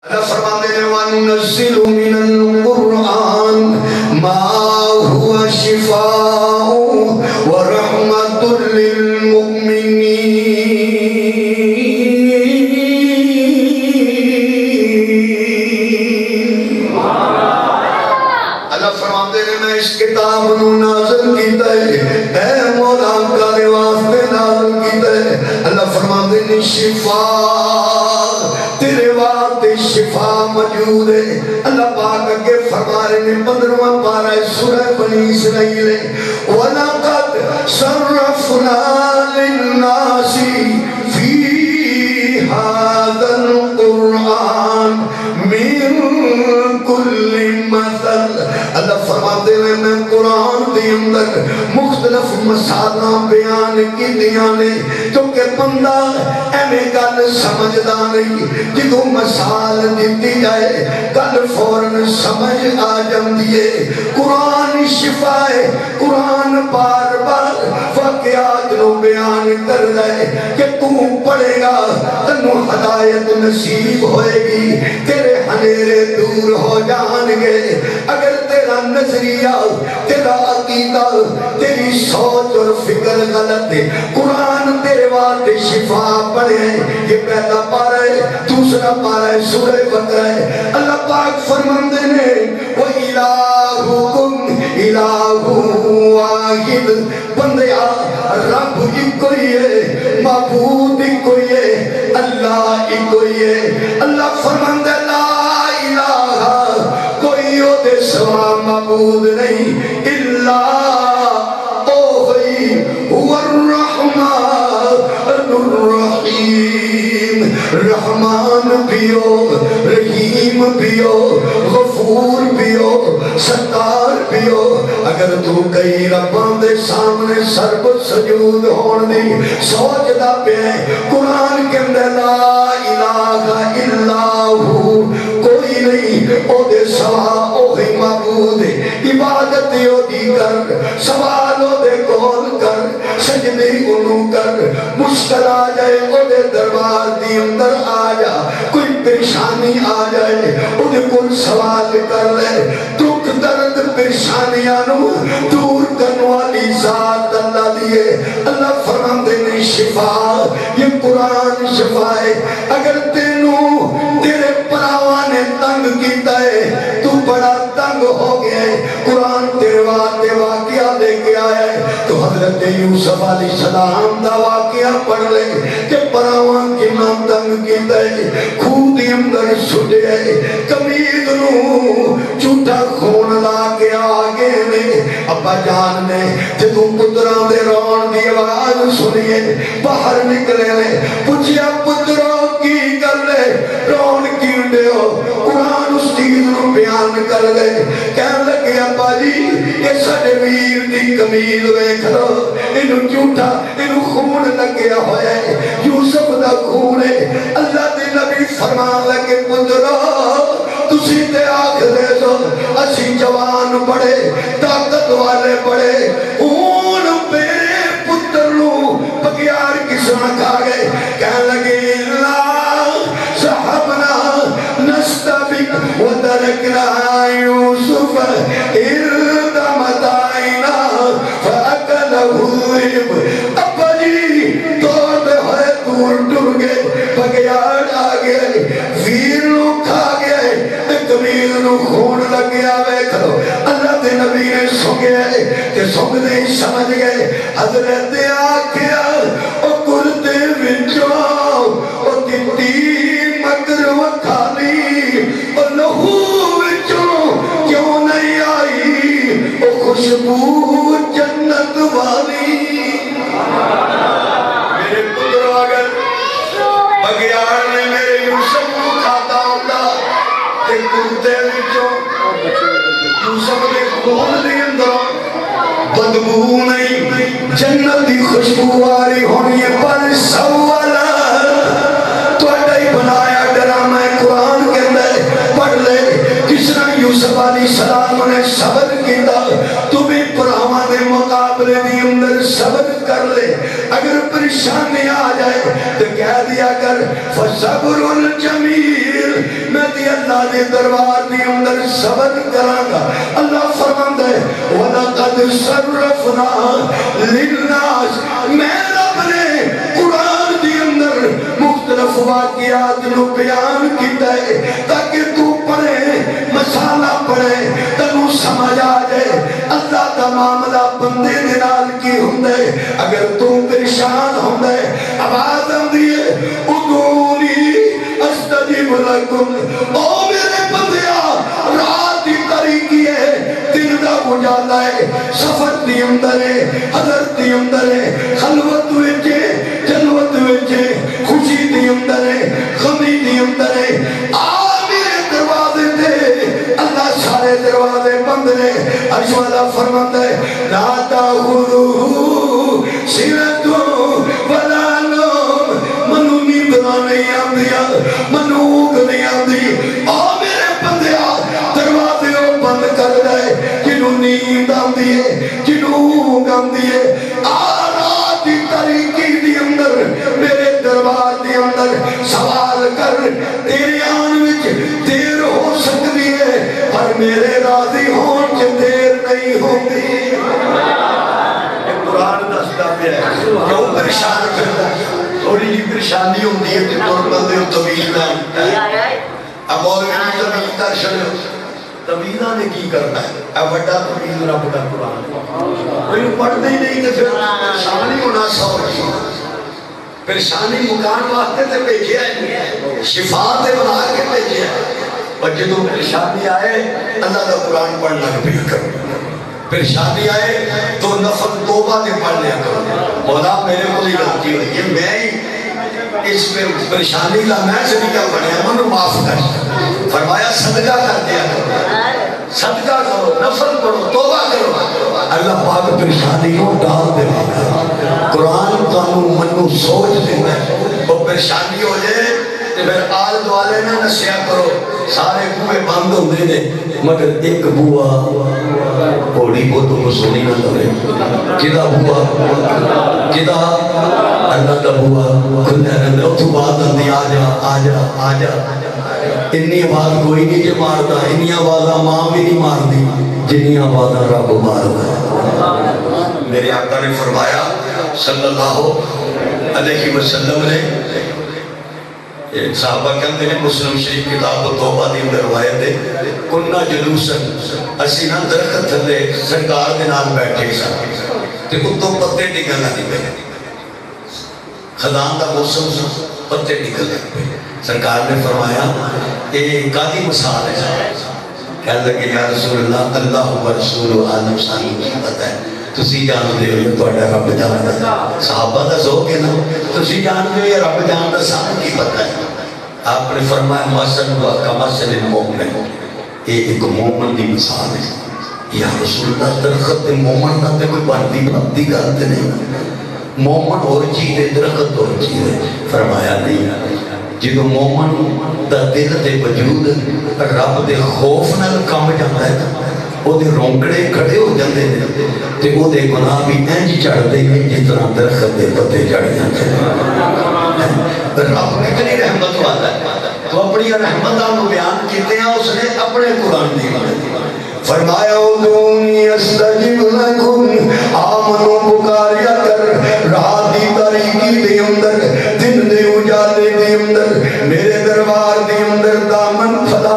اللہ فرماتے ہیں وَنُنَزِّلُ مِنَ الْقُرْآنِ مَا هُوَ شِفَاءٌ وَرَحْمَةٌ لِّلْمُؤْمِنِينَ۔ اللہ فرماتے ہیں میں اس کتاب نو نازل کیتا ہے، اے مولا کارے واسطے نازل کیتا ہے۔ اللہ فرماتے ہیں شفاء تیرے واسطے شفا موجود ہے۔ اللہ پاک کے فرما رہے ہیں 15واں پارہ سورہ بنی اسرائیل وَلَقَدْ صَرَّفْنَا لِلنَّاسِ فِي هَذَا الْقُرْآنِ مِنْ كُلِّ مَثَلٍ۔ اللہ فرماتے ہیں میں قرآن دی اندر مختلف مثالاں بیان کی دیاں نے کیونکہ بندہ ایویں گل سمجھدا نہیں، جدوں مثال دتی جائے گل فوراً سمجھ آ جاندی ہے۔ قرآن شفا ہے، قرآن بار بار واقعات نو بیان کر رہے کہ تو پڑھے گا تنو ہدایت نصیب ہوئے گی، تیرے اندھیرے دور ہو جان گے۔ اگر تیرا نظریہ، تیرا عقیدہ، تیری سوچ اور فکر غلط ہے، قرآن تیرے واسطے شفا پڑھے۔ یہ پہلا پارہ ہے، دوسرا پارہ ہے سورہ بقرہ ہے۔ اللہ پاک فرماندے نے وَإِلَٰهُكُمْ إِلَٰهٌ وَاحِدٌ، بندیا رب ایک ہی ہے، معبود ایک ہی ہے، اللہ ایک ہی ہے۔ اللہ فرماندے لا الہ کوئی دے سوا معبود نہیں الا اوہی هو الرحمن الرحیم۔ رحمان بھی ہو، رحیم بھی ہو، غفور بھی ہو، ستار بھی ہو۔ اگر تو کئی رباں دے سامنے سرب سجود ہون دی سوچ دا پہ قرآن کے اندر لا الہ الا ہو کوئی نہیں، او دے سوا اوہی معبود ہے۔ عبادت او دی کر، سوال او دے کول کر، سجدے انہوں کر، مشکل آ جائے او دے دربار دی اندر آ جا، کوئی پریشانی آ جائے او دے کول سوال کر لے۔ دکھ درد پریشانیاں نو دور کرنے والی ذات اللہ دیئے۔ اللہ فرماندے نے شفا، یہ قرآن شفا ہے۔ اگر تینوں تیرے پراواں نے تنگ کیتا ہے، تو بڑا تنگ ہو گیا ہے، قرآن تیرے واقعہ دے کے آیا ہے، تو حضرت یوسف علیہ السلام دا واقعہ پڑھ لے کہ پراواں کنا تنگ کیتا ہے، خود اندر سٹے ہے، کمید نو جھوٹا خون لا کے آگے نے ابا جان نے جدو پتران دے رون دی آواز سنیے باہر نکلے لے پوچھیا پتروں کی کر لے رون کیوں دے ہو؟ قرآن اس چیز نو بیان کر لے، کہنے لگے ابا جی یہ سڑے ویر دی کمیل ویکھ لو، انہوں جھوٹا انہوں خون لگیا ہویا ہے، یوسف دا خون ہے۔ اللہ دے نبی فرمان لگے پتروں تسی تے آکھ دے سو اسی جوان بڑے طاقت والے بڑے اون میرے پتر نو بگیار کسنا کھا گئے۔ کہنے لگے اللہ صحبنا نستبق ودرکنا یوسف ارد متائنا فاکلہ الذئب۔ ابا جی توڑتے ہوئے دور ڈر گئے، بگیار آگئے، ویر نو کھا گئے، کمیل نو خون لگ گیا ویکھ لو۔ اللہ دے نبی نے سنگے کہ سنگ نہیں سمجھ گئے، حضرت آکھیا او کرتے وچوں او دتی مگر وکھالی او لہو وچوں کیوں نہیں آئی او خوشبو جنت والی۔ میرے پتر اگر بگیار نے میرے یوسف کو کھاتا ہوتا تے کرتے وچوں یوسف نے خون دے اندر بدبو نہیں جنت دی خوشبو آری ہونی ہے۔ پر سوالا تو اڈائی بنایا ڈرامہ قرآن کے اندر پڑھ لے کس طرح یوسف علیہ السلام نے صبر کیتا، تو بھی پراواں دے مقابلے دی اندر صبر کر لے. اگر پریشانی آ جائے تو کہہ دیا کر فصبر جمیل, میں دی اللہ دے دربار دی اندر صبر کراں گا. اللہ فرماندا ہے وَلَقَدْ صَرَّفْنَا لِلنَّاسِ, میں رب نے قرآن دی اندر مختلف واقعات نو بیان کیتا ہے تاکہ تو پڑھے, مسالہ پڑھے, تنو سمجھ آ جائے اللہ دا معاملہ بندے دے نال کی ہوندے. اگر تو پریشان ہوندے آواز آندی ہے ادعونی استجب لکم, او میرے بندیا رات دی طریقی ہے, دن دا اجالا ہے, سفر دی اندر ہے, حضرت دی اندر ہے, خلوت وچے, جلوت وچے, خوشی دی اندر ہے, غمی دی اندر ہے, آ میرے دروازے دے. اللہ سارے دروازے بند نے. عرش والا فرماتا ہے لا تاخذوہ سنۃ ولا نوم, منو نیند نہیں آندی, منو اونگ نہیں آندی. او میرے بندیا دروازے بند کر دے جنوں نیند آندی ہے, جنوں اونگ آندی ہے. رات دی تاریکی دی اندر میرے دربار دی اندر سوال کر, تیرے آن وچ دیر ہو سکتی ہے پر میرے راضی ہون چ دیر نہیں ہوتی. قرآن دستا پہ ہے کیوں پریشان کرتا ہے, تھوڑی جی پریشانی ہوتی ہے کہ تر بندے ہو طویل نہ اب اور بھی طویل کر شڑے طویلہ نے کی کرنا ہے. اب بڑا طویل رب دا قرآن کوئی پڑھتے ہی نہیں تو پھر پریشانی ہونا سو رہی. پریشانی مکان واسطے تے بھیجیا ہے, شفا تے بنا کے بھیجیا ہے. اور جدو پریشانی آئے اللہ دا قرآن پڑھنا بھی کرو, پریشانی آئے تو نفل توبہ دے پڑھ لیا کرو. مولا میرے کو ہی غلطی ہوئی ہے, میں ہی اس میں پریشانی کا میں سے بھی کیا بنیا, منو معاف کر. فرمایا صدقہ کر دیا کرو, صدقہ کرو, نفل پڑھو, توبہ کرو. اللہ پاک پریشانی کو ڈال دے گا. قرآن قانون منو سوچ دے گا. وہ پریشانی ہو جائے تو پھر آل دوالے نہ نسیا کرو, سارے بوئے بند ہوندے نے مگر ایک بوا اوڑی کو تو سنی نہ کرے. کدا بوا کدا اللہ کا بوا کھلنے رہنے اتو بات اندی آجا آجا آجا. انی آواز کوئی نہیں جو مارتا, انی آوازہ ماں بھی نہیں مار دی جنی آوازہ رب مار دی. میرے آقا نے فرمایا صلی اللہ علیہ وسلم نے, صحابہ کہتے ہیں مسلم شریف کتاب و توبہ دی اندر روایت ہے کننا جلوسن اسی نہ درخت تھلے سرکار دے نال بیٹھے سا تے اتوں پتے نکل لگے پہ, خزان دا موسم سا پتے نکل لگے پہ. سرکار نے فرمایا یہ قادی مثال ہے. کہہ لگے یا رسول اللہ اللہ و رسول و عالم سانی کی پتہ ہے, تسی جان دے ہو تو اڈا رب جان دا. صحابہ دا ذوق ہے نا, تسی جان دے ہو یا رب جان دا سان کی پتہ ہے. آپ نے فرمایا مثل ہوا کمثل المؤمن, یہ ایک مومن دی مثال ہے. یا رسول اللہ درخت مومن دا تے کوئی بندی گلت نہیں, مومن اور چیز ہے درخت اور چیز ہے. فرمایا نہیں, جدو مومن دا دل تے وجود رب دے خوف نال کم جاتا ہے وہ دے رونکڑے کھڑے ہو جاندے ہیں تے وہ دے گناہ بھی انج چڑھ دے ہیں جس طرح درخت دے پتے چڑھ جاتے ہیں. رب کتنی رحمت والا ہے, تو اپنی رحمتاں کو بیان کیتے ہیں اس نے اپنے قرآن دی. فرمایا ادعونی استجب لکم, آمنو پکاریا کر رات دی تاریکی دے اندر, دن دے اجالے دے اندر, میرے دربار دے اندر دامن پھلا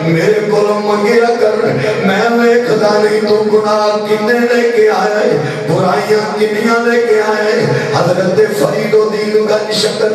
میرے کو منگیا کر. میں ویکھدا نہیں تو گناہ کنے لے کے آئے, برائیاں کنیاں لے کے آئے. حضرت فرید الدین گنج شکر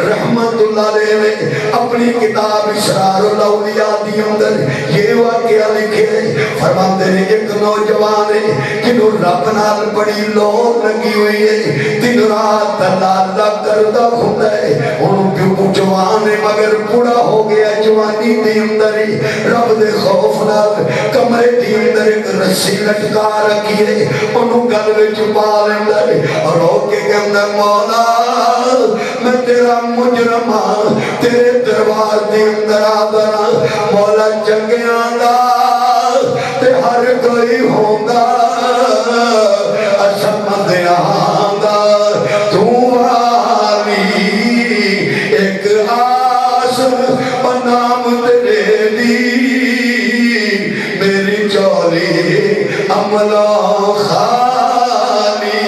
رحمت اللہ علیہ نے اپنی کتاب اسرار الاولیاء دی اندر یہ واقعہ لکھے. فرماتے ہیں ایک نوجوان ہے جنہوں رب نال بڑی لوگ لگی ہوئی ہے, دن رات اللہ کردہ ہوتا ہے. انہوں کیوں جوان ہے مگر بڑا ہو گیا جوانی دی اندر ہی. رب دے خوف نال کمرے دی اندر ایک رسی لٹکا رکھی ہے, انہوں گل میں چھپا لیندہ ہے اور روکے کے اندر مولا میں تیرا مجرم ہاں, تیرے دربار دی اندر آدھنا مولا چنگے آندہ تے ہر کوئی ہوندہ. اچھا آندا تو والی ایک آس نام تیرے دی میری چولی عملہ خالی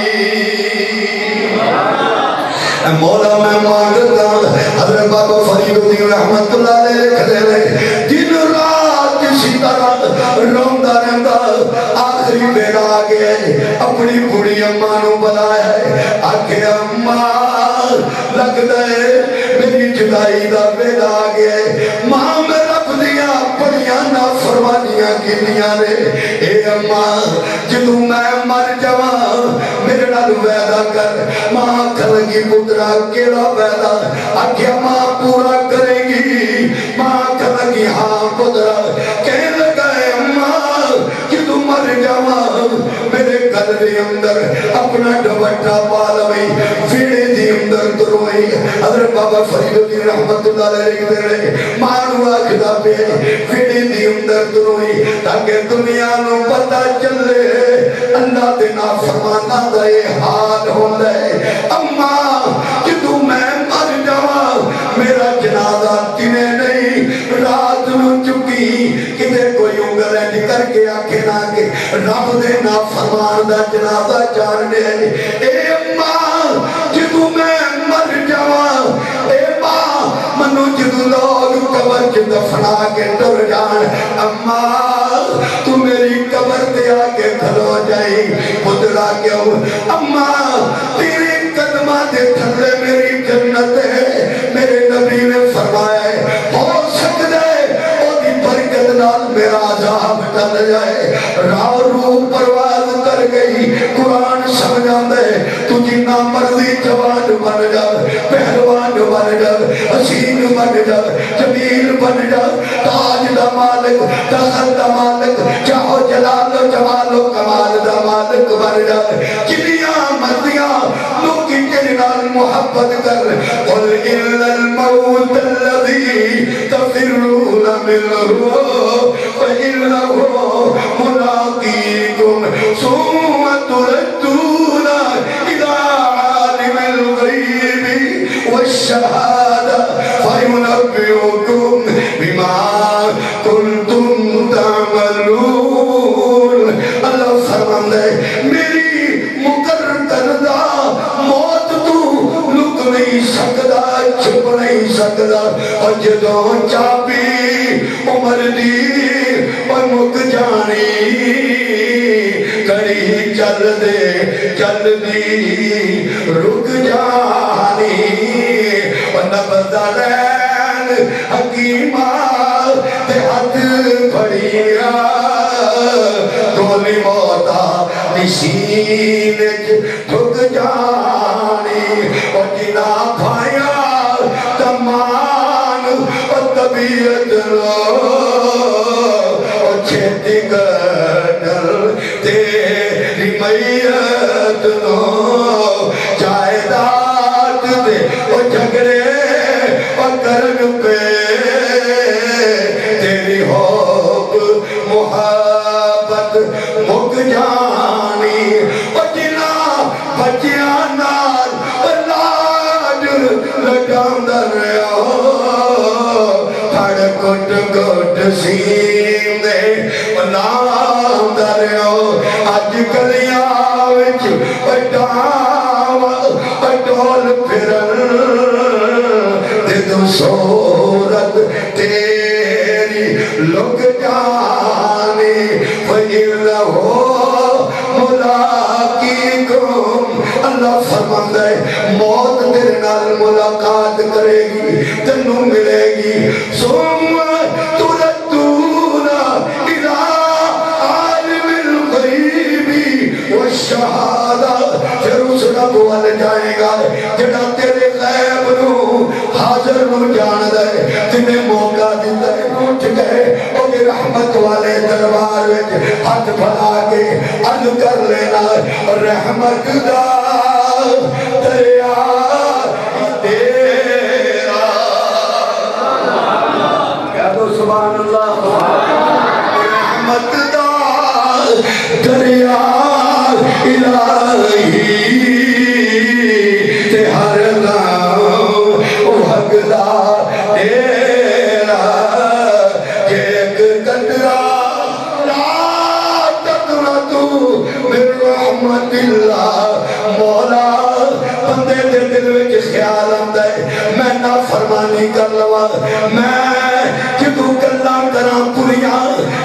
مولا میں مانگتا حضرت بابا فرید الدین رحمت اللہ علیہ کھلے رہے دن رات اسی طرح روندہ رہتا آخری بیڑا آگے اپنی بڑی اماں نو بلایا ہے آکھے اماں لگ دے میری جدائی دا بیڑا آگے ماں میں رب دیا بڑیاں نافرمانیاں کینیاں نے اے اماں جدوں میں مر جاواں میرے نال وعدہ کر ماں کھلگی پترا کیڑا وعدہ آکھیا ماں پورا کرے گی ماں کھلگی ہاں پترا کہنے لگا اے اماں جدوں مر جاواں میرے گھر دے اندر اپنا دوپٹہ پا لویں ویڑے دے اندر تروئی حضرت بابا فرید الدین رحمت اللہ علیہ تیرے مانو آکھدا پہ ویڑے دے اندر تروئی تاکہ دنیا نو پتہ چلے اللہ دے نافرمانہ دا یہ حال ہوندا ہے اماں جدوں میں مر جاواں میرا جنازہ تنے نہیں رات نو چکی کدے کوئی انگل ہے کر کے آکھے نہ کہ رب دے نافرمان دا جنازہ جاننے اے اماں جدوں میں مر جاواں اے ماں منو جدوں لوگ قبر چ دفنا کے ٹر جان اماں تو میری قبر تے آ کے کھلو جائی پترا کیوں اماں تیرے قدمہ دے تھلے میری جنت ہے میرے نبی نے فرمایا ہے ہو سکتا ہے او دی برکت نال میرا عذاب ٹل جائے راہ روح پرواز کر گئی قرآن سمجھان دے تو جنہ مرضی جوان بن جا پہلوان بن جا حسین بن جا جمیل بن جا تاج دا مالک تخت دا مالک چاہو جلال و جمال و کمال دا مالک بن جا جنیاں مرضیاں لوکی تیرے نال محبت کر قل الا الموت الذي تفرون منه فإنه ملاقيكم ثم تردون إلى عالم الغيب والشهادة فينبئكم بما كنتم تعملون اللہ فرمان دے میری مقرر کردہ موت تو لک نہیں سکدا چھپ نہیں سکدا اور جدوں چاپی عمر دی اور مک جانی کری چل دی رک جانی اور نبضہ رین حکیمہ تے ہاتھ پھڑیا گولی موتا نشین ٹھک جانی اور جنا بھایا تمان اور طبیعت رو اور چھتی گردل تیری میت نو جائیداد دے اور جھگڑے اور کرن پہ تیری ہوب محبت مک جانی اور جنا بچیاں نال لاج لگام در پھڑ کٹ کٹ سین دے نام در اج گلیاں وچ پٹاو پٹول پھرن دو صورت تیری لک جانی فَإِنَّهُ مُلَاقِيكُمْ اللہ فرمان دے موت تیرے نال ملاقات کرے گی تنو ملے گی ثُمَّ تُرَدُّونَ إِلَىٰ عَالِمِ الْغَيْبِ وَالشَّهَادَةِ پھر اس رب والے جائے گا جڑا تیرے غیب نو حاضر نو جان دے تنہیں موقع دیتا ہے اٹھ گئے اور یہ رحمت والے دربار وچ ہاتھ پھلا کے عرض کر لینا رحمت دا دریا تیرا کہہ دو سبحان اللہ رحمت دا دریا الہی مولا بندے دے دل وچ خیال آندا ہے میں نافرمانی کر لواں میں جدوں گلاں کراں پوریاں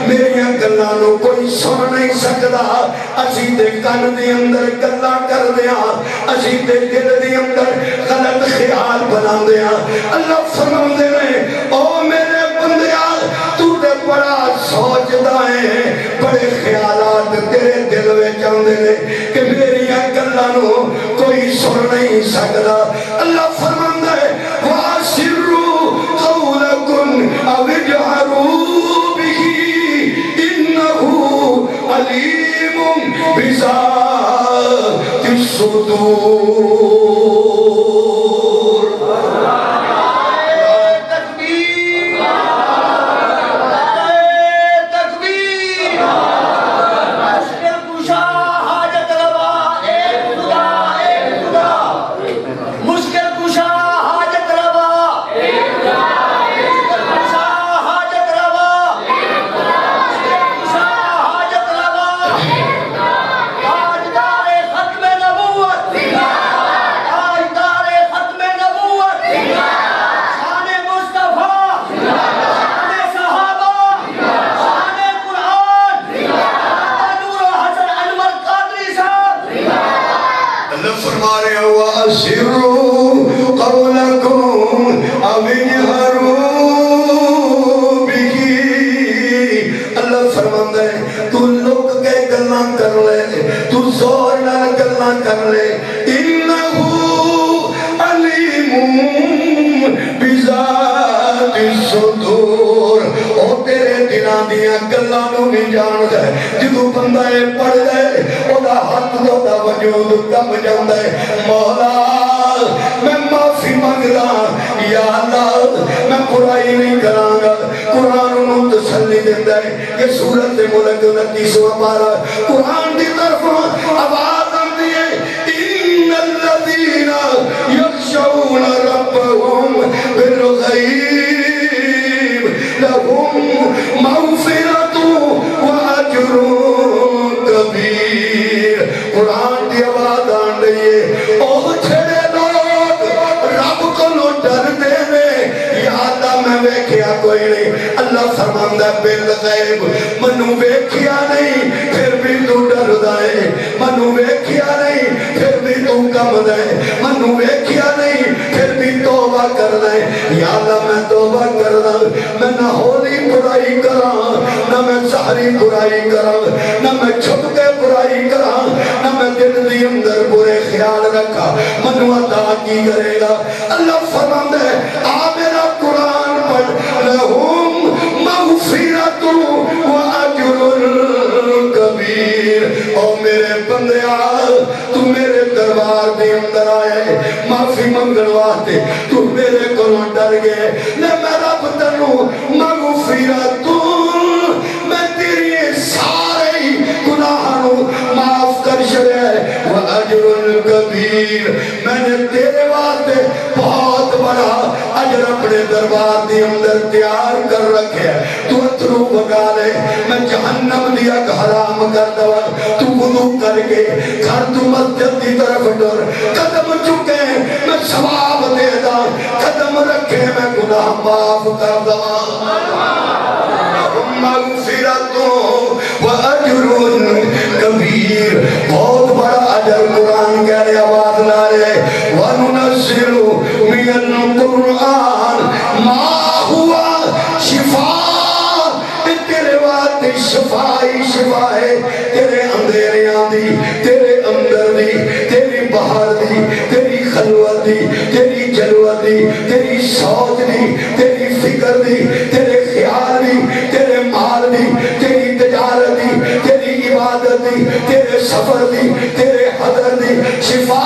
میریاں گلاں نو کوئی سن نہیں سکدا اسی دے کن دے اندر گلاں کردیاں اسی دے دل دے اندر غلط خیال بناندیاں اللہ فرماندے نے او میرے بندیاں تو تے بڑا سوچدا ہے بڑے خیالات تیرے دل وچ آندے نے کہ میریاں گلاں نو کوئی سن نہیں سکدا اللہ فرماندا ہے واسروا قولکم او اجهروا به انه علیم بذات الصدور وَأَسِرُّوا قَوْلَكُمْ أَوْ اجْهَرُوا بِهِ اللہ فرماندا ہے تو لوگ کے گلاں کر لے تو زور نال گلاں کر لے إِنَّهُ عَلِيمٌ بِذَاتِ الصُّدُورِ او تیرے دلاں دیاں گلاں نو نہیں جاندا ہے جدوں بندہ اے پڑھ لے او دا حق دا وجود کم جاندا ہے مولا میں معافی مانگدا یا اللہ میں برائی نہیں کراں گا قرآن نو تسلی دیندا ہے یہ سورۃ ملک 29واں پارہ قرآن دی طرف آواز آندی ہے ان الذین یخشون ربهم بالغیب لهم مغفرۃ واجر کبیر قرآن دی آواز آن رہی ہے او چھڑے لوگ رب کو لو ڈر دے نے یا اللہ میں ویکھیا کوئی نہیں اللہ فرماندا بالغیب منو ویکھیا نہیں پھر بھی تو ڈردا ہے منو ویکھیا نہیں پھر بھی تو کمدا ہے منو ویکھیا نہیں پھر بھی توبہ کردا ہے یا اللہ میں توبہ کردا میں نہ ہولی برائی کراں نہ میں سحری برائی کراں نہ میں چھپ کے برائی کراں نہ میں دل دی اندر برے خیال رکھا منو عطا کی کرے گا اللہ فرماندا ہے آ میرا قرآن پڑھ لہم مغفرۃ واجر کبیر او میرے بندیا تو میرے دربار دے اندر آئے معافی منگن واسطے تو میرے کولوں ڈر گئے لے میں رب تینوں مغفرۃ میں تیری سارے گناہاں نو معاف کر چھڑیا ہے واجر کبیر میں نے تیرے واسطے بہت بڑا اجر اپنے دربار دی اندر تیار کر رکھے تو اترو بگا لے میں جہنم دیا حرام کر دوا تو وضو کر کے گھر تو مسجد دی طرف ڈر قدم چکے میں ثواب دے دا قدم رکھے میں گناہ معاف کر دوا مغفرۃ واجر کبیر بہت بڑا اجر قرآن کہہ رہے آواز لا رہے وَنُنَزِّلُ مِنَ الْقُرْآنِ مَا هُوَ شِفَاءٌ تیرے واسطے شفا ہی شفا ہے تیرے اندھیریاں دی تیرے اندر دی تیری باہر دی تیری خلوت دی تیری جلوت دی تیری سوچ دی تیری فکر دی تیرے خیال دی تیرے مال دی تیری تجارت دی تیری عبادت دی تیرے سفر دی تیرے حضر دی شفا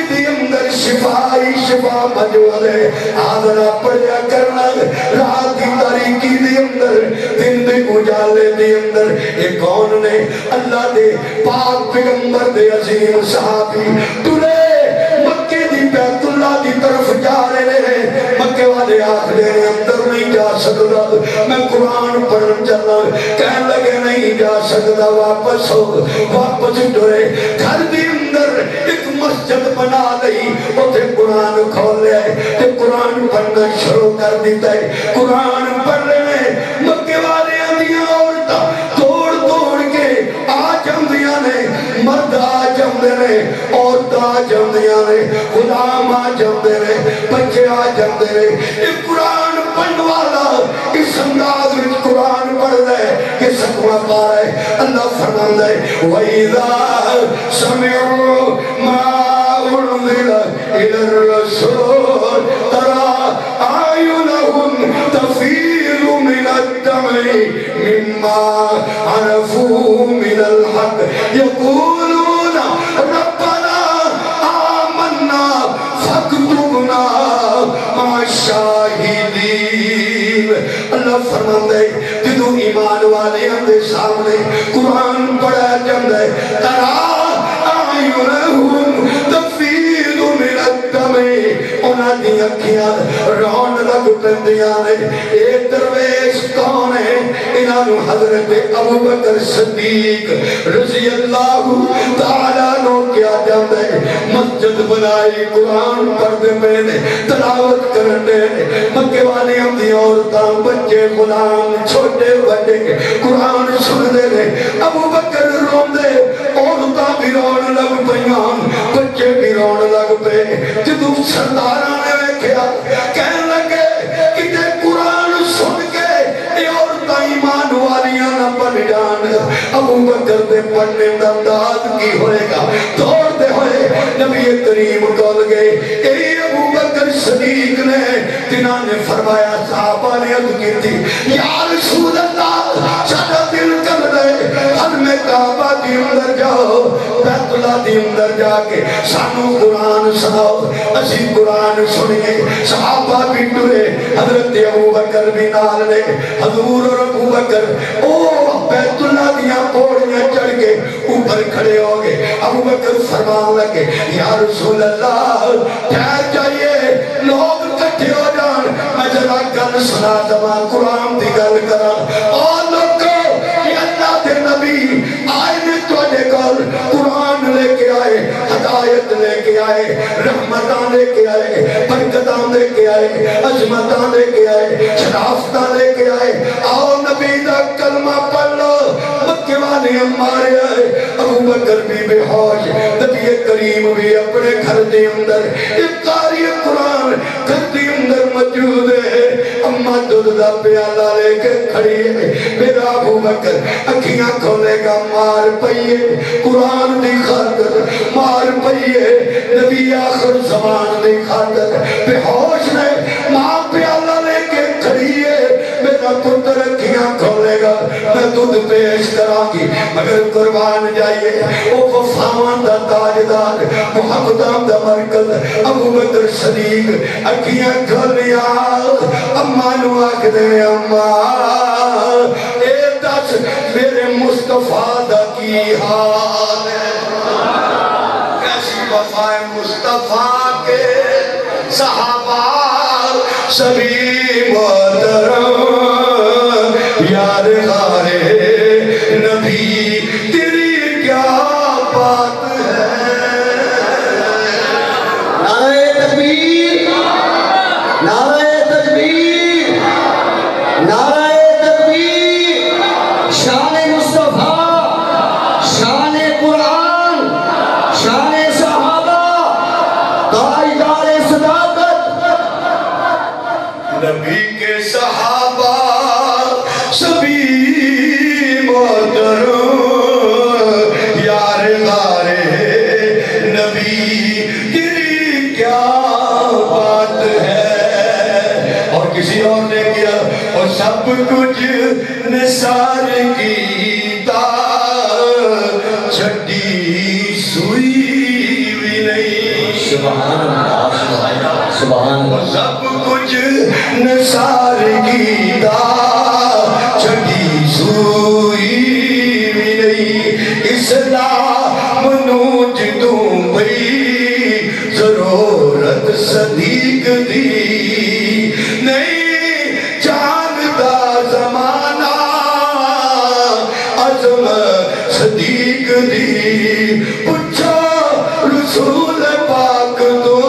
دی اندر شفا ہی شفا موجود ہے آدھرا پڑھیا کرنا رات کی تاریکی دی اندر دن دی اجالے دی اندر یہ کون نے اللہ دے پاک پیغمبر دے عظیم صحابی تُلے مکے دی بیت اللہ دی طرف جا رہے ہیں مکے والے آخرے اندر نہیں جا سکتا میں قرآن پڑھن چلنا کہنے لگے نہیں جا سکتا واپس ہو واپس ڈرے گھر دی اندر قرآن کھول لیا ہے قرآن پڑھنا شروع کر دیتا ہے قرآن پڑھ رہے مکے والے اندیاں عورتاں توڑ توڑ کے آ جاندیاں نے مرد آ جاندے نے عورت آ جاندیاں نے غلام آ جاندے نے بچے آ جاندے نے یہ قرآن پڑھن والا اس انداز میں قرآن پڑھ رہے کہ سکوہ پا رہے اللہ فرماندہ ہے وَإِذَا سَمِعُوا مَا أُنزِلَ إِلَى الرَّسُولِ تَرَى أَعْيُنَهُمْ تَفِيضُ مِنَ الدَّمْعِ مِمَّا عَرَفُوا مِنَ الْحَقِّ يَقُولُونَ رَبَّنَا آمَنَّا فَاكْتُبْنَا مَعَ الشَّاهِدِينَ اللہ فرماتا ہے جدو ایمان والے اندے سامنے قرآن پڑھا جاندہ ہے ترا اعینہم تفیض من الدم انہاں دی اکھیاں رون لگ پندیاں نے اے درویش کون ہے انہاں نو حضرت ابوبکر صدیق رضی اللہ تعالیٰ نو کیا جاندہ ہے مسجد بنائی قرآن پڑھتے پہنے تلاوت کرنے مکے والے ہم دی عورتاں بچے غلام چھوٹے بڑے قرآن سن دے لے ابوبکر رون دے عورتاں بھی رون لگ پیان بچے بھی رون لگ پے جدو سردارہ نے ویکھیا کہنے لگے کہ قرآن سن کے اے عورتاں ایمان والیاں نہ بن جان ابوبکر دے پڑھنے دا انداز کی ہوئے گا دوڑتے ہوئے نبی کریم کول گئے اے ابوبکر صدیق نے جنہاں نے فرمایا صحابہ نے عرض کی تھی یا رسول اللہ سادہ دل کر دے حرم کعبہ دی اندر جاؤ بیت اللہ دی اندر جا کے سانو قرآن سناؤ اسی قرآن سنیے صحابہ بھی ٹرے حضرت ابوبکر بھی نال نے حضور اور ابوبکر او بیت اللہ دیا پوڑیاں چڑھ کے اوپر کھڑے ہو گئے ابوبکر فرمان لگے یا رسول اللہ ٹھہر جائیے لوگ کٹھے ہو جان میں ذرا گل سنا دما قرآن دی گل کرا اور لوگوں یہ اللہ دے نبی آئے نے تواڈے کول قرآن لے کے آئے ہدایت لے کے آئے رحمتاں لے کے آئے برکتاں لے کے آئے عظمتاں لے کے آئے شرافتاں لے کے آئے آؤ نبی دا کلمہ پڑھ لو مکے والے ہمارے آئے ابوبکر بھی بے ہوش نبی کریم بھی اپنے گھر دے اندر ایک قاری قرآن گھر دے اندر موجود ہے اماں دودھ دا پیالہ لے کے کھڑی ہے میرا ابوبکر اکھیاں کھولے گا مار پئیے قرآن دی خاطر مار پئیے نبی آخر زمان دی خاطر بے ہوش نے ماں پیالہ لے کے کھڑی ہے میرا پتر اکھیاں کھولے گا میں دودھ پیش کرا گی مگر قربان جائیے او وفاوان دا تاجدار محمدان دا مرکز ابوبکر صدیق اکھیاں کھولیا اماں نو آکھ دے اماں اے دس میرے مصطفیٰ دا کی حال ہے کیسی وفا ہے مصطفیٰ کے صحابہ سبھی محترم یار غارے نبی تیری کیا بات ہے نعرہ تکبیر نعرہ تکبیر نعرہ تکبیر شان مصطفیٰ شان قرآن شان صحابہ تاجدار صداقت نبی کے صحابہ سبھی محترم یار غارے نبی تیری کیا بات ہے اور کسی اور نے کیا اور سب کچھ نثار کیتا چھٹی سوئی بھی نہیں سبحان اللہ سبحان اللہ سب کچھ نثار کیتا چھٹی سوئی بھی نہیں اسلام نوچ تم بھئی ضرورت صدیق دی نہیں جانتا زمانہ عظم صدیق دی پچھا رسول پاک تو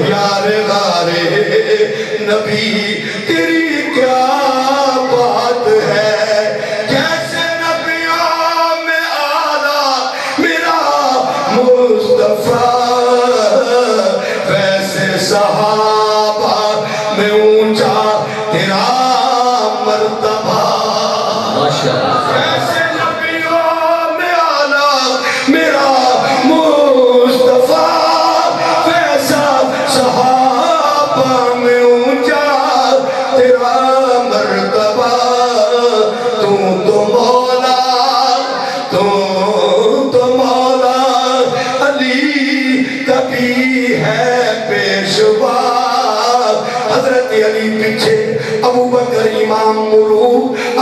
یار غارے نبی تیری کیا بات ہے، جیسے نبیوں میں آلہ میرا مصطفیٰ، ویسے صحابہ میں اونچا تیرا مرتبہ، ویسے نبیوں میں آلہ میرا مصطفیٰ، ویسا صحابہ میں اونچا تیرا مرتبہ، تو مولا، تو مولا علی کا بھی ہے پیشوا۔ حضرت علی پیچھے، ابو بکر امام مرو،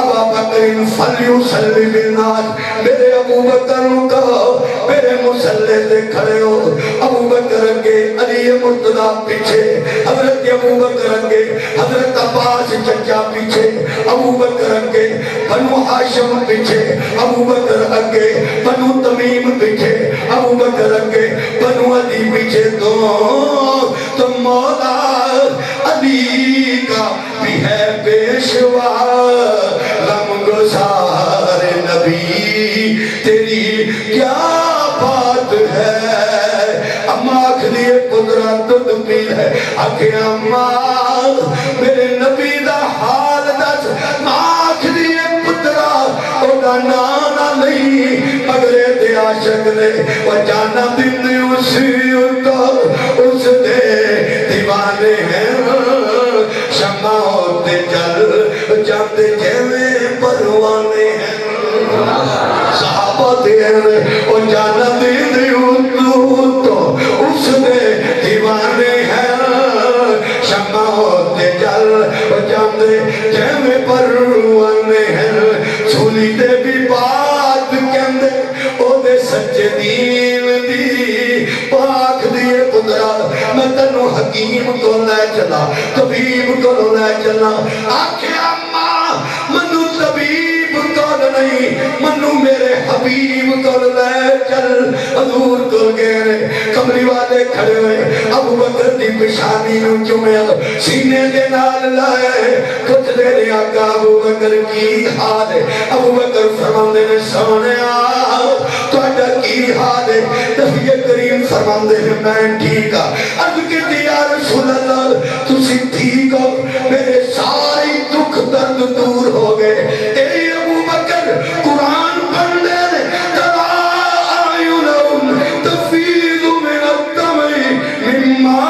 ابا بکر فلیسلم الناس، میرے ابو بکر کو میرے مسلح سے کھڑے ہو، ابو بکر کے علی مرتضیٰ پیچھے، حضرت ابو بکر کے حضرت عباس چچا پیچھے، ابو بکر کے بنو ہاشم پیچھے، ابو بکر کے بنو تمیم پیچھے، ابو بکر کے بنو علی پیچھے، تو مولا علی کا بھی ہے پیشوا، غم گسار نبی تیری کیا بات ہے۔ اماں آکھدی پترا دودھ پی لے، آکھے اماں میرے نبی دا حال دس، ماں آکھدی پترا اودا نانا نہیں، مگرے دے عاشق نے وہ جانا دن اس دے دیوانے ہیں، شمع ہوتے جل جاتے جیوے پروانے ہیں، صحابہ دیر وہ جانا دن تو اس دے دیوانے ہیں، شمع ہوتے جل جاتے جیوے پروانے ہیں، سولی دے بھی بات کہندے او دے سچے دین دی، پاک دیے پترا میں تنو حکیم کو لے چلا، طبیب کو لے چلا، آکھے اماں منو طبیب کو نہیں، منو میرے حبیب کو لے چل، حضور کو گئے کمری والے کھڑے ہوئے، ابو بکر دی پشانی نو چمیا، سینے دے نال لائے، کچھ دے رہے آقا ابو بکر کی حال ہے، ابو بکر فرماندے نے سونے تو اڈا کی حال ہے، نبی کریم فرماندے نے میں ٹھیک ہاں، عرض کیتی یا رسول اللہ تسی ٹھیک ہو، میرے ساری دکھ درد دور ہو گئے، اے ابو بکر قرآن پڑھ لے، ترا اعینہم تفیض من الدمع مما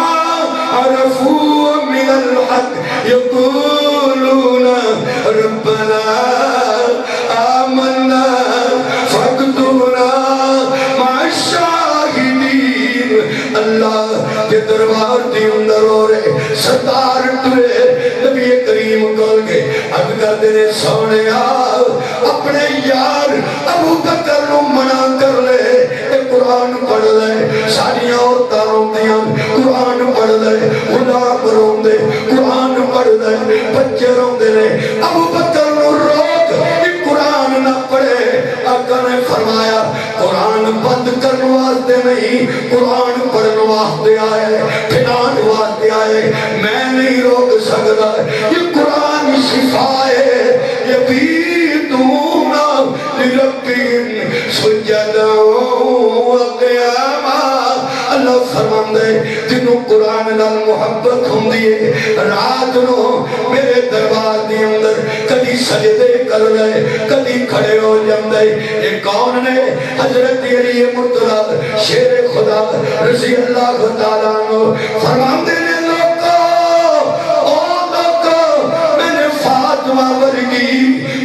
عرفوا من الحق یقولون ربنا آمنا فاکتبنا مع الشاہدین۔ اللہ کے دربار دی اندر ہو رہے ستار ٹرے، نبی کریم کھول کے عرض کرتے نے سونے اپنے یار ابو بکر نو منع کر لے، اے قرآن پڑھ لے، ساریاں عورتاں روندیاں قرآن پڑھ لے، غلام روندے قرآن پڑھ لے، بچے روندے نے، ابو بکر نو روک قرآن نہ پڑھے۔ آقا نے فرمایا قرآن بند کرنے واسطے نہیں، قرآن پڑھنے واسطے آئے، پھنان واسطے آئے، میں نہیں روک سکتا، یہ قرآن شفا ہے، یبیتون لربہم سجدا وقیاما۔ اللہ فرماندے جنہوں قرآن نال محبت ہوندی ہے، رات نو میرے دربار دی اندر کدی سجدے کر لے، کدی کھڑے ہو جاندے۔ یہ کون نے؟ حضرت علی مرتضیٰ شیر خدا رضی اللہ تعالیٰ عنہ فرماندے نے فاطمہ ورگی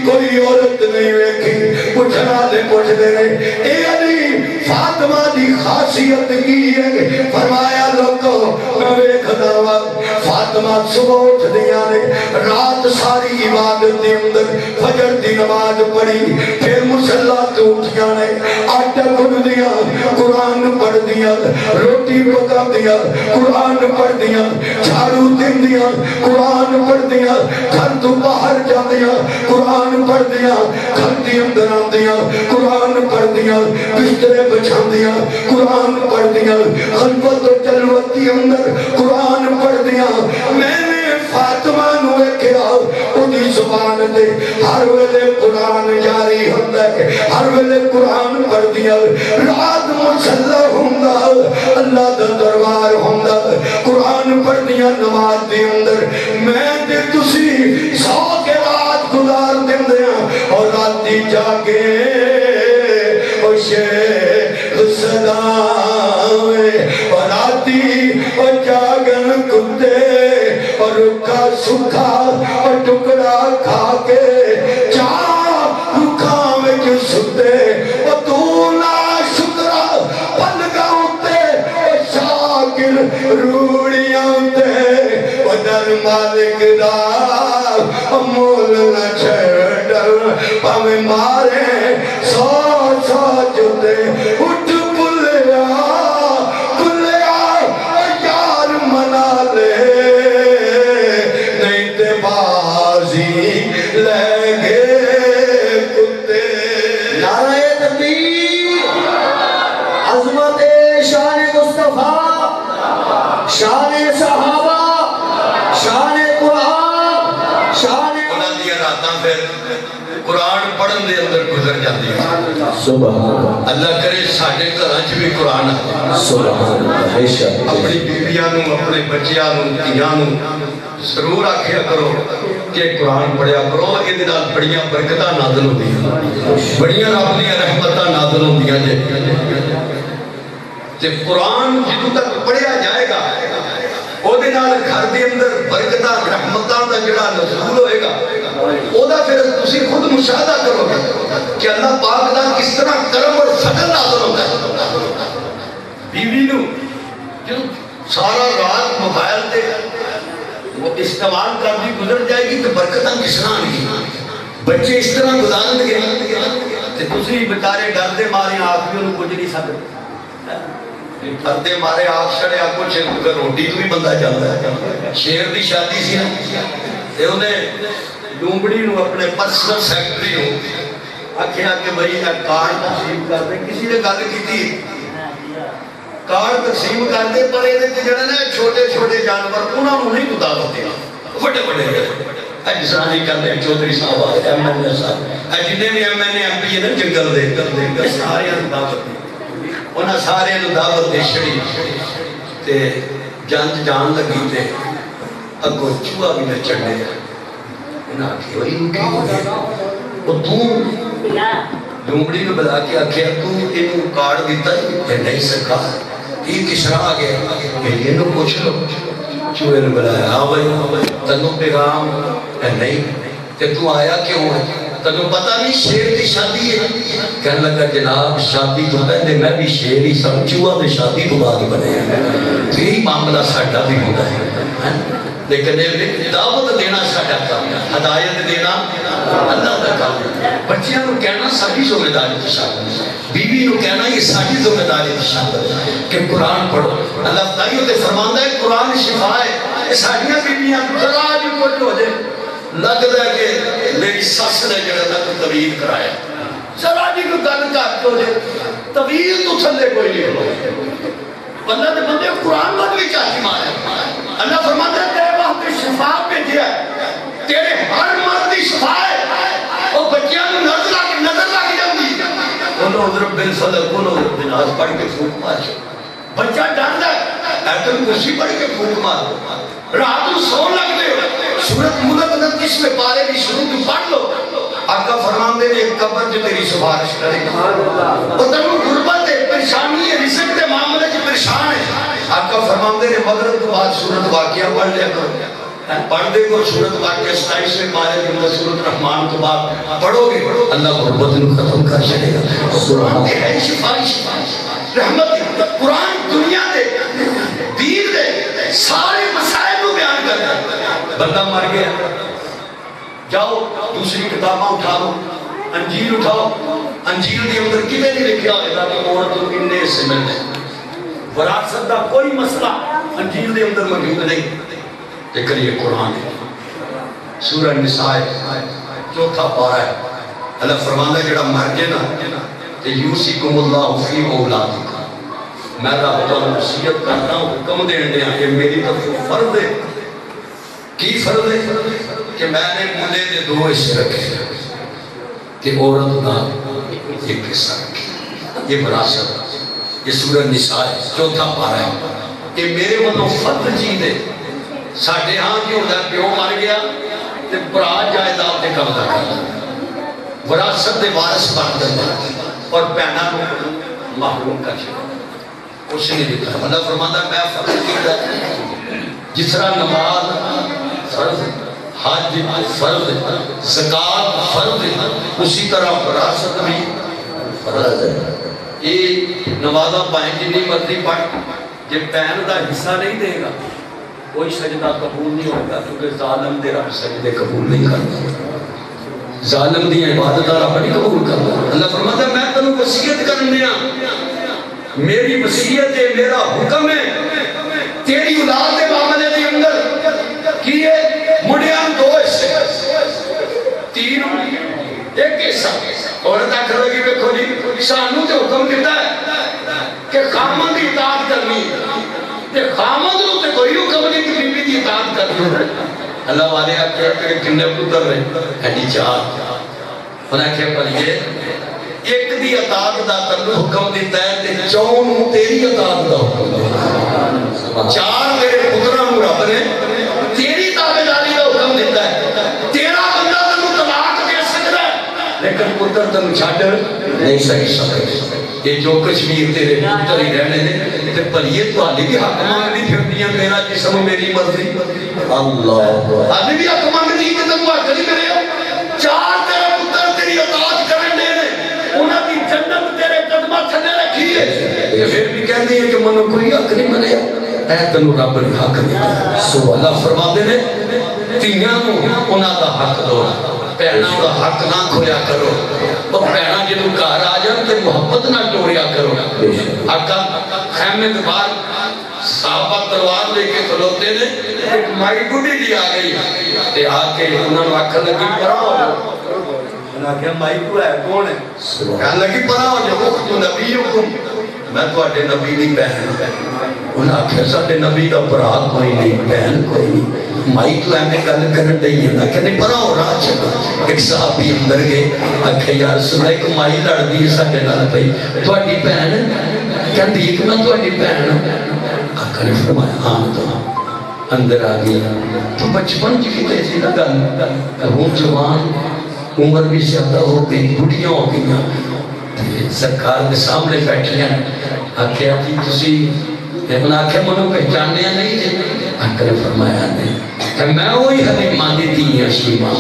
کوئی عورت نہیں ویکھی، پوچھنا لے پوچھ دے رہے، اے علی فاطمہ دی خاصیت کی ہے؟ فرمایا لوگو میں ویکھدا وا فاطمہ صبح اٹھ دیاں نے، رات ساری عبادت دی اندر فجر دی نماز پڑھی، پھر مصلی تو اٹھیاں نے، آٹا گن دیا، قرآن پڑھ دیا، روٹی پکا دیا، قرآن پڑھ دیا، جھاڑو دن دیا، قرآن پڑھ دیا، گھر تو باہر جا دیا، قرآن پڑھ دیا، گھر دی اندر آن دیا، قرآن پڑھ دیا، بسترے بچھا دیا، قرآن قرآن پڑھ دیا خلوت و جلوت کے اندر قرآن پڑھ دیا میں نے فاطمہ نو کیا اُنہی زبان دے ہر ویلے قرآن جاری ہوتا ہے ہر ویلے قرآن پڑھ دیا رات مسلح ہوندہ اللہ دا دربار ہوندہ قرآن پڑھ دیا نماز دے اندر میں دے تسی سو کے رات گزار دیں دیا اور راتی جاگے اور شیخ صداوے اور راتی اور جاگن کتے اور رکھا سکھا اور ٹکڑا کھا کے چاہ رکھا میں جو سکتے اور دولا شکرہ پلگا ہوتے اور شاکر روڑیاں ہوتے اور در مالک دا مول نہ چھڑ پاوے مارے سو سو جتے اٹھ پلیا پلیا یار منا لے نہیں تے بازی لے گے کتے نعرہ تکبیر عظمت شان مصطفیٰ شان صحابہ شان قرآن شان انہاں دیا راتاں پھر قرآن پڑھن دے اندر گزر جاتی ہے سبحان اللہ کرے ساڑھے گھراں بھی قرآن آتا سبحان اللہ اپنی بیویاں نو اپنے بچیاں نو دھیاں نو ضرور آکھیا کرو کہ قرآن پڑھیا کرو یہ دنال بڑیاں برکتاں نازل ہوتی ہیں بڑیاں رب دیا رحمتاں نازل ہوتی ہیں تے قرآن جدو تک پڑھیا جائے گا او دنال گھر دے اندر برکتاں رحمتاں دا جڑا نزول ہوئے گا او دا پھر تسی خود مشاہدہ کرو گے کہ اللہ پاک دا کس طرح کرم اور فضل نازل ہوتا ہے بیوی نو جو سارا رات موبائل تے وہ استعمال کر دی گزر جائے گی تو برکتاں کس طرح آنگی بچے اس طرح گزارن گے تے تسی بیچارے ڈر دے مارے آنکھیوں نو کچھ نہیں سکتے ڈر دے مارے آنکھ چھڑے آپ کچھ روٹی تو بھی بندہ جاتا ہے شیر دی شادی سی نا تے انہیں لومبڑی نو اپنے پرسنل سیکٹری نو آکھیا کہ بھئی کارڈ تقسیم کر دے کسی نے گل کی تھی کارڈ تقسیم کر دے پر یہ جڑا نا چھوٹے چھوٹے جانور انہاں نوں نہیں بتا دے بڑے بڑے اجسانی کرتے ہیں چودھری صاحب آتے ایم این اے صاحب جنہیں بھی M N A M P ہے جنگل دے سارے دعوت دی انہاں سارے دعوت دے چھڑی تے جنج جان لگی تے اگو چوہا بھی نہ چڑھے انہاں آکھی وہی کی ہو گیا وہ تو لومڑی میں بلا کے آکھیا تو انہوں کارڈ دیتا ہے نہیں سکا یہ کس طرح آگیا کہ یہ نو پوچھ لو چوہے نے بلایا ہاں بھائی تنوں پیغام ہے نہیں کہ تو آیا کیوں ہے تنوں پتہ نہیں شیر دی شادی ہے کہنے لگا جناب شادی تو پہلے میں بھی شیر ہی سمجھوا میں شادی تو بعد بنے ہیں تو یہی معاملہ ساڈا بھی ہوتا ہے لیکن دعوت دینا ساڈا کام ہے ہدایت دینا اللہ کا کام ہے بچیاں نو کہنا ساری ذمہ داری کی شامل بیوی نو کہنا یہ ساری ذمہ داری کی شامل کہ قرآن پڑھو اللہ تعالیٰ تے فرماندا ہے قرآن شفا ہے یہ ساڈیاں بیویاں ذرا بھی کچھ ہو جائے لگدا ہے کہ میری سس نے جڑا تک طویل کرایا ذرا بھی کوئی گل گھٹ ہو جائے طویل تو تھلے کوئی نہیں ہو بندہ تے بندے قرآن مت بھی چاہتی مارے اللہ فرماتا ہے تیرے وہاں شفا بھیجیا ہے تیرے ہر مرد کی شفا ہے وہ بچیاں کو نظر لگ جاندی انہوں اضرب بالفلق انہوں اضرب بناز پڑھ کے پھوک مار بچہ ڈر ہے ایتن کرسی پڑھ کے پھوک مار رات کو سون لگ دے سورت ملک نت کس میں پارے بھی شروع تو پڑھ لو آقا فرمان دے ایک قبر جو تیری سفارش کرے گا اور تنو غربت ہے پریشانی ہے رزق دے معاملے جو پریشان ہے آقا فرمان دے مغرب تو بعد سورت واقعہ پڑھ لیا کرو پڑھ دے گو سورت واقعہ 27 میں پارے جو سورت رحمان تو بعد پڑھو گے اللہ غربت نو ختم کر چلے گا سبحان ہے شفائی رحمت قرآن دنیا دے دین دے سارے مسائل کو بیان کرتا ہے بندہ مر گیا جاؤ دوسری کتاباں اٹھا لو انجیل اٹھاؤ انجیل کے اندر کتنے نہیں لکھا ہوئے گا کہ عورت کو کتنے سے ملنے وراثت کا کوئی مسئلہ انجیل کے اندر موجود نہیں لیکن یہ قرآن ہے سورہ نساء چوتھا پارہ ہے اللہ فرماتا ہے جڑا مر گیا نا کہ یوسیکم اللہ فی اولادکم میں رب کو وصیت کرتا ہوں حکم دین دیا کہ میری طرف فرض ہے کی فرض ہے کہ میں نے ملے دے 2 حصے رکھے کہ عورت کا ایک حصہ رکھے یہ وراثت یہ سورہ نساء ہے 4تھا پارہ ہے کہ میرے مطلب فرض چیز ہے ساڑھے ہاں کی ہوتا ہے پیو مر گیا تے برا جائیداد دے قبضہ کرنا وراثت دے وارث بن جاتا اور بہناں کو محروم کر چھوڑا اس نے دیتا ہے اللہ فرماتا ہے میں فرض کیتا ہے جس طرح نماز فرض حج فرض زکات فرض اسی طرح وراثت بھی فرض ہے یہ نمازاں پائیں جتنی مرضی پڑھ جب بہن کا حصہ نہیں دے گا کوئی سجدہ قبول نہیں ہوگا کیونکہ ظالم دے رب سجدے قبول نہیں کرتا ظالم دی عبادت رب نہیں قبول کرتا اللہ فرماتا ہے میں تنوں وصیت کرنے میری وصیت ہے میرا حکم ہے تیری اولاد کے معاملے کے اندر کیے مڑیاں 2 حصے 3 ایک حصہ عورت آخر لگی دیکھو جی سانوں تے حکم دیتا ہے کہ خامن دی اطاعت کرنی تے خامن نوں تے کوئی حکم نہیں کہ بیوی دی اطاعت کرنی اللہ والے آپ کے کنے پتر رہے ہیں جی 4 انہیں کہا پر یہ ایک دی اطاعت دا تنو حکم دیتا ہے تے 4 تیری اطاعت دا حکم دیتا ہے 4 میرے پتران رب نے تیری تابعداری دا حکم دیتا ہے تیرا بندہ تنو طلاق دے سکتا ہے لیکن پتر تنو چھاڑ نہیں سکتا یہ جو کشمیر تیرے پتر ہی رہنے دے تے پر یہ تو آلی بھی حق مانگنی پھرنیاں میرا جسم میری مرضی اللہ آلی بھی حق مانگنی کہ تنو حق نہیں کرے ہو 4 تیرے پتر تیری اطاعت کرنے دے انہاں کی جنت تیرے قدمہ تھنے رکھی ہے پھر بھی کہتے ہیں کہ منو کوئی حق نہیں منے اے تنو رب نے حق نہیں سو اللہ فرما دے نے تیاں انہاں دا حق دو پہنا دا حق نہ کھویا کرو اور پہنا جنو کار آ جان تے محبت نہ ٹوریا کرو آقا خیمے کے بعد صحابہ تلوار لے کے کھلوتے نے ایک مائی بڑی لی آ گئی تے آ کے انہوں نے آکھا لگی پڑا ہو انہوں نے کہا مائی تو ہے کون ہے کہا لگی پڑا ہو جو اختو نبی حکم میں تو آٹے نبی نہیں بہن انہوں نے کہا ساٹے نبی کا براد کوئی نہیں بہن کوئی نہیں مائی تو ہے میں گل کرن دئی ہے کہ نہیں پڑا ہو رہا چکا ایک صحابی اندر گئے آکھے یا رسول اللہ ایک مائی لڑ دی ساٹے نال پئی تو آٹی بہن کہن دی کہ میں تو آٹی بہن آقا نے فرمایا ہاں تو اندر آ گیا تو بچپن کی تیزی نہ گل ہوں جوان عمر بھی زیادہ ہو گئی بڑھیاں ہو گئی سرکار کے سامنے بیٹھے ہیں آکھے جی تسی انہوں نے آکھے منو پہچاننے نہیں جی آقا نے فرمایا نہیں کہ میں وہی حلیمہ دی تھی حشیمہ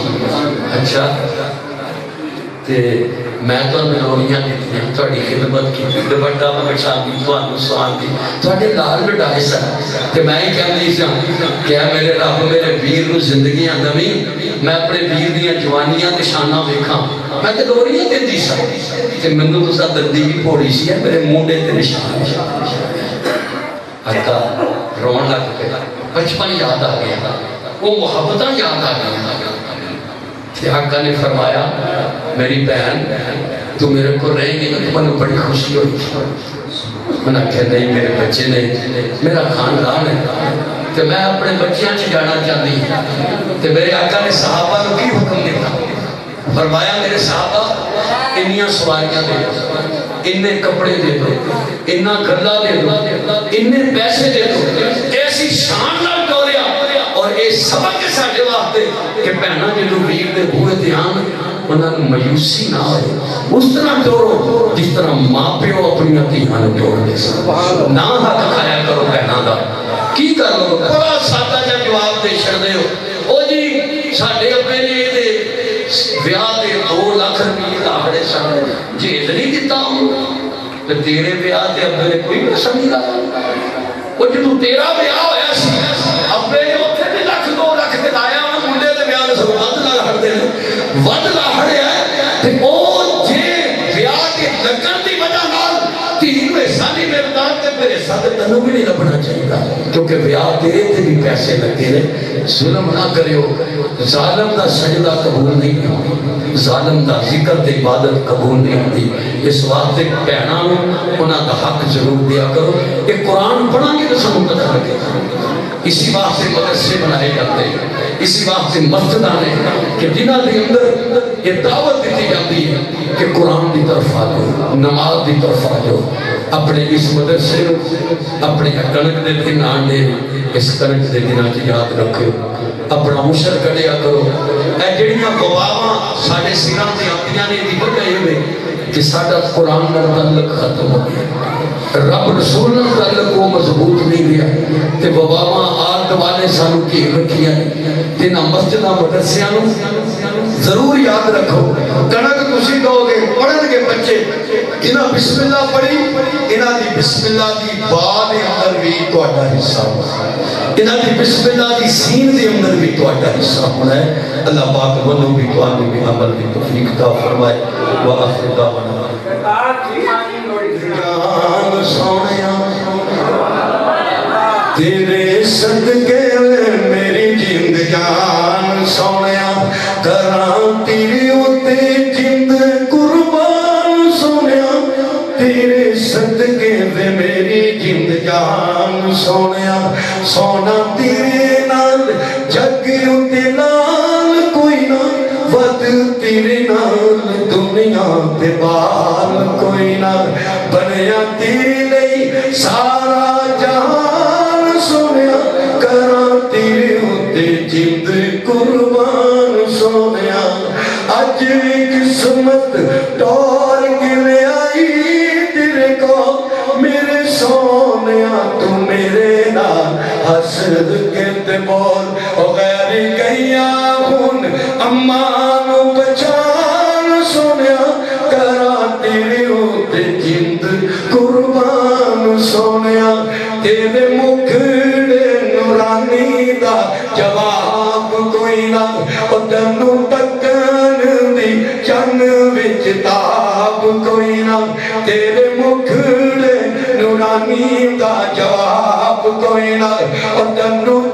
اچھا تے میں تو نوریاں دیتی ہیں تھوڑی خدمت کی دوپٹہ میں بچھا دی توانو سوان دی تھوڑے لال بڑھائے سا کہ میں ہی کہہ نہیں سا کہ اے میرے رب میرے ویر نو زندگیاں نویں میں اپنے ویر دیاں جوانیاں تے شانہ ویکھاں میں تے نوریاں دیتی سا کہ منو تو سا دردی بھی پھوڑی سی ہے میرے مونڈے تے نشان آقا رون لگ پہ بچپن یاد آ گیا وہ محبتہ یاد آ گیا آقا نے فرمایا میری بہن تو میرے کو رہیں گی نا تو میں نے بڑی خوشی ہوئی میں نے کہا نہیں میرے بچے نہیں میرا خاندان ہے کہ میں اپنے بچیاں سے جانا چاہتی ہوں کہ میرے آقا نے صحابہ کو کی حکم دیتا فرمایا میرے صحابہ انیاں سواریاں دے دو انہیں کپڑے دے دو انہاں گھرلا دے دو انہیں پیسے دے دو ایسی شان نہ ٹوریا اور اے سبق کے ساتھ واسطے کہ پہنا جدو ویر دے ہوئے دھیان انہاں نے مایوسی نہ ہوئے اس طرح توڑو جس طرح ماں پیو اپنی دھیان توڑ دے نہ حق کھایا کرو پہنا دا کی کر لو بڑا سادہ جا جواب دے چھڑ دے ہو او جی ساڑھے اپنے لئے دے بیاہ دے 2 لاکھ روپیے لاڑے سن جیز نہیں دیتا ہوں تو تیرے بیاہ دے ابے نے کوئی پیسہ نہیں رہا وہ جو تیرا بیاہ ہویا سی ابے نے اتنے بھی 1 لاکھ دلایا ہوں منڈے دے بیاہ نے سب ود لاڑ دے ود لاڑ ہے او جے بیاہ کے لگن دی وجہ نال تین حصہ نہیں ملتا تے میرے حصہ تے تنوں بھی نہیں لبنا چاہیے کیونکہ بیاہ تیرے تے بھی پیسے لگے نے ظلم نہ کریو ظالم دا سجدہ قبول نہیں ہوتی ظالم دا ذکر تے عبادت قبول نہیں ہوتی اس واسطے بہناں انہاں دا حق ضرور دیا کرو کہ قرآن پڑھا کے تو سنوں پتہ لگے اسی واسطے مدرسے بنائے جاتے ہیں اسی واسطے مسجد آنے کہ جنہ دے اندر یہ دعوت دیتی جاتی ہے کہ قرآن دی طرف آ جاؤ نماز دی طرف آ جاؤ اپنے اس مدرسے اپنے کنک دے دن آنے اس کنک دے دن آج یاد رکھو اپنا مشر کڑیا کرو اے جڑیاں بواواں ساڑھے سیران دے آتیاں نے دی وجہ یہ ہوئے کہ ساڑھا قرآن کا تعلق ختم ہو گیا رب رسول کا تعلق وہ مضبوط نہیں گیا تے بواواں آرد والے سانو کی رکھیا تینا مسجدہ مدرسیاں ضرور یاد رکھو کنک تسی دو گے پڑھن گے بچے انہاں بسم اللہ پڑھی انہاں دی بسم اللہ دی بعد اندر بھی توڑا حصہ انہاں دی بسم اللہ دی سین دی اندر بھی توڑا حصہ ہونا ہے اللہ پاک منو بھی توانی بھی عمل بھی توفیق تا فرمائے وآخر دعوانا جان سونیا تیرے صدقے میری جند جان سونیا کراں تیری اتے جند قربان سونیا تیرے صدقے میری جند جان سونیا سونا تیرے نال جگ اتے نال کوئی نہ ود تیرے نال دنیا تے بال کوئی نہ بنیا تیرے لئی سارا جہان سونیا کراں تیرے اتے جند قربان سونیا اج قسمت ٹور کے لے آئی تیرے کو میرے سونیا تو میرے نال حسد کے تے بول او غیر گیا ہن امان بچان سونیا کراں تیرے اتے جند قربان سونیا تیرے مکھڑے نورانی دا جواب کوئی نہ او تینوں تکن دی چن وچ تاب کوئی نہ تیرے مکھڑے نورانی دا جواب کوئی نہ او تینوں